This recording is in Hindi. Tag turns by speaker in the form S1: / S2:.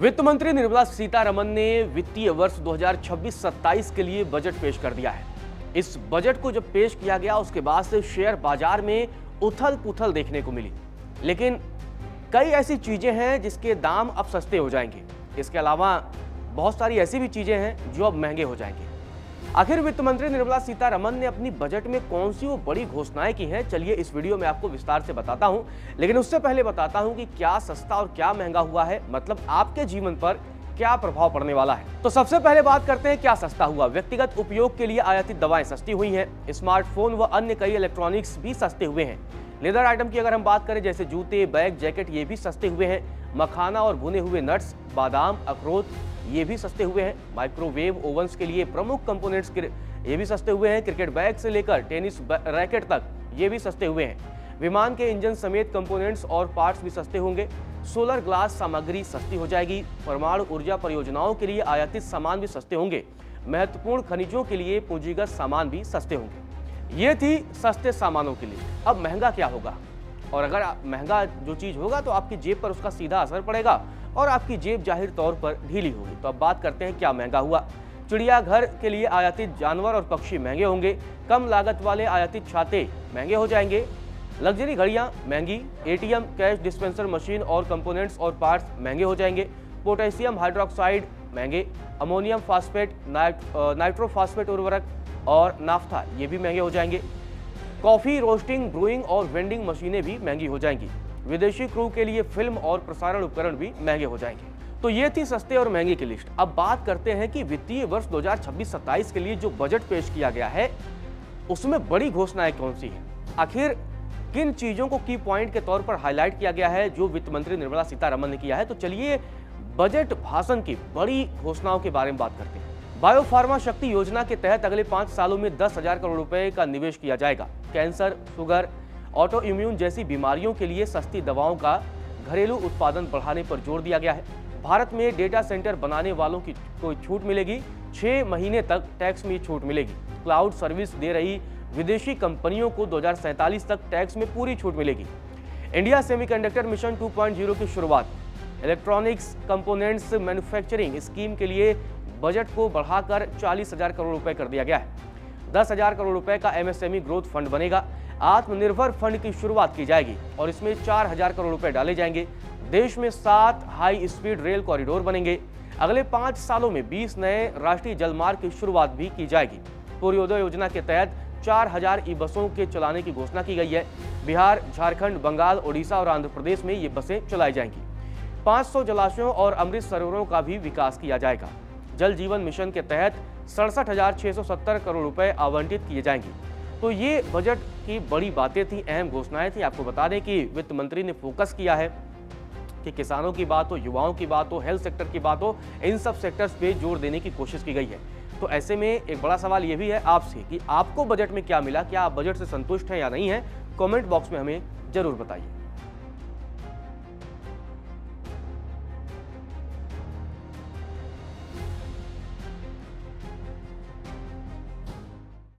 S1: वित्त मंत्री निर्मला सीतारमण ने वित्तीय वर्ष 2026-27 के लिए बजट पेश कर दिया है। इस बजट को जब पेश किया गया उसके बाद से शेयर बाजार में उथल पुथल देखने को मिली, लेकिन कई ऐसी चीजें हैं जिसके दाम अब सस्ते हो जाएंगे। इसके अलावा बहुत सारी ऐसी भी चीजें हैं जो अब महंगे हो जाएंगे। आखिर वित्त मंत्री निर्मला सीतारमण ने अपनी बजट में कौन सी वो बड़ी घोषणाएं की हैं, चलिए इस वीडियो में आपको विस्तार से बताता हूं। लेकिन उससे पहले बताता हूं कि क्या सस्ता और क्या महंगा हुआ है, मतलब आपके जीवन पर क्या प्रभाव पड़ने वाला है। तो सबसे पहले बात करते हैं क्या सस्ता हुआ। व्यक्तिगत उपयोग के लिए आयातित दवाएं सस्ती हुई हैं। स्मार्टफोन व अन्य कई इलेक्ट्रॉनिक्स भी सस्ते हुए हैं। लेदर आइटम की अगर हम बात करें जैसे जूते, बैग, जैकेट, ये भी सस्ते हुए हैं। मखाना और भुने हुए नट्स, बादाम, अखरोट, ये भी सस्ते हुए हैं। माइक्रोवेव ओवंस के लिए प्रमुख कंपोनेंट्स ये भी सस्ते हुए हैं। क्रिकेट बैग से लेकर टेनिस रैकेट तक ये भी सस्ते हुए हैं। विमान के इंजन समेत कंपोनेंट्स और पार्ट्स भी सस्ते होंगे। सोलर ग्लास सामग्री सस्ती हो जाएगी। परमाणु ऊर्जा परियोजनाओं के लिए आयातित सामान भी सस्ते होंगे। महत्वपूर्ण खनिजों के लिए पूंजीगत सामान भी सस्ते होंगे। ये थी सस्ते सामानों के लिए। अब महंगा क्या होगा, और अगर महंगा जो चीज होगा तो आपकी जेब पर उसका सीधा असर पड़ेगा और आपकी जेब जाहिर तौर पर ढीली होगी। तो अब बात करते हैं क्या महंगा हुआ। चिड़ियाघर के लिए आयातित जानवर और पक्षी महंगे होंगे। कम लागत वाले आयातित छाते महंगे हो जाएंगे। लग्जरी घड़ियां महंगी। एटीएम, कैश डिस्पेंसर मशीन और कंपोनेंट्स और पार्ट्स महंगे हो जाएंगे। पोटेशियम हाइड्रोक्साइड महंगे। अमोनियम फास्फेट, नाइट्रोफास्फेट उर्वरक और नाफ्था ये भी महंगे हो जाएंगे। कॉफी रोस्टिंग, ब्रूइंग और वेंडिंग मशीनें भी महंगी हो जाएंगी। विदेशी क्रू के लिए फिल्म और प्रसारण उपकरण भी महंगे हो जाएंगे। तो ये थी सस्ते और महंगे की लिस्ट। अब बात करते हैं कि वित्तीय वर्ष 2026-27 के लिए जो बजट पेश किया गया है उसमें बड़ी घोषणाएं कौन सी हैं। आखिर किन चीजों को की पॉइंट के तौर पर हाईलाइट किया गया है जो वित्त मंत्री निर्मला सीतारमण ने किया है। तो चलिए बजट भाषण की बड़ी घोषणाओं के बारे में बात करते हैं। बायोफार्मा शक्ति योजना के तहत अगले 5 सालों में 10,000 करोड़ रुपए का निवेश किया जाएगा। कैंसर, शुगर, ऑटो इम्यून जैसी बीमारियों के लिए सस्ती दवाओं का घरेलू उत्पादन बढ़ाने पर जोर दिया गया है। भारत में डेटा सेंटर बनाने वालों की कोई छूट मिलेगी। 6 महीने तक टैक्स में छूट मिलेगी। क्लाउड सर्विस दे रही विदेशी कंपनियों को 2047 तक टैक्स में पूरी छूट मिलेगी। इंडिया सेमीकंडक्टर मिशन 2.0 की शुरुआत। इलेक्ट्रॉनिक्स कंपोनेंट्स मैन्युफैक्चरिंग स्कीम के लिए बजट को बढ़ाकर 40,000 करोड़ रुपए कर दिया गया है। 10,000 करोड़ रुपए का एमएसएमई ग्रोथ फंड बनेगा। आत्मनिर्भर फंड की शुरुआत की जाएगी और इसमें 4,000 करोड़ रुपए डाले जाएंगे। देश में 7 हाई स्पीड रेल कॉरिडोर बनेंगे। अगले 5 सालों में 20 नए राष्ट्रीय जलमार्ग की शुरुआत भी की जाएगी। पूर्वोदय योजना के तहत 4,000 ई बसों के चलाने की घोषणा की गई है। बिहार, झारखंड, बंगाल, ओडिशा और आंध्र प्रदेश में ये बसें चलाई जाएंगी। 500 जलाशयों और अमृत सरोवरों का भी विकास किया जाएगा। जल जीवन मिशन के तहत 67,670 करोड़ रुपए आवंटित किए जाएंगे। तो ये बजट की बड़ी बातें थी, अहम घोषणाएं थी। आपको बता दें कि वित्त मंत्री ने फोकस किया है कि किसानों की बात हो, युवाओं की बात हो, हेल्थ सेक्टर की बात हो, इन सब सेक्टर्स पे जोर देने की कोशिश की गई है। तो ऐसे में एक बड़ा सवाल ये भी है आपसे कि आपको बजट में क्या मिला, क्या आप बजट से संतुष्ट हैं या नहीं है। कमेंट बॉक्स में हमें जरूर बताइए।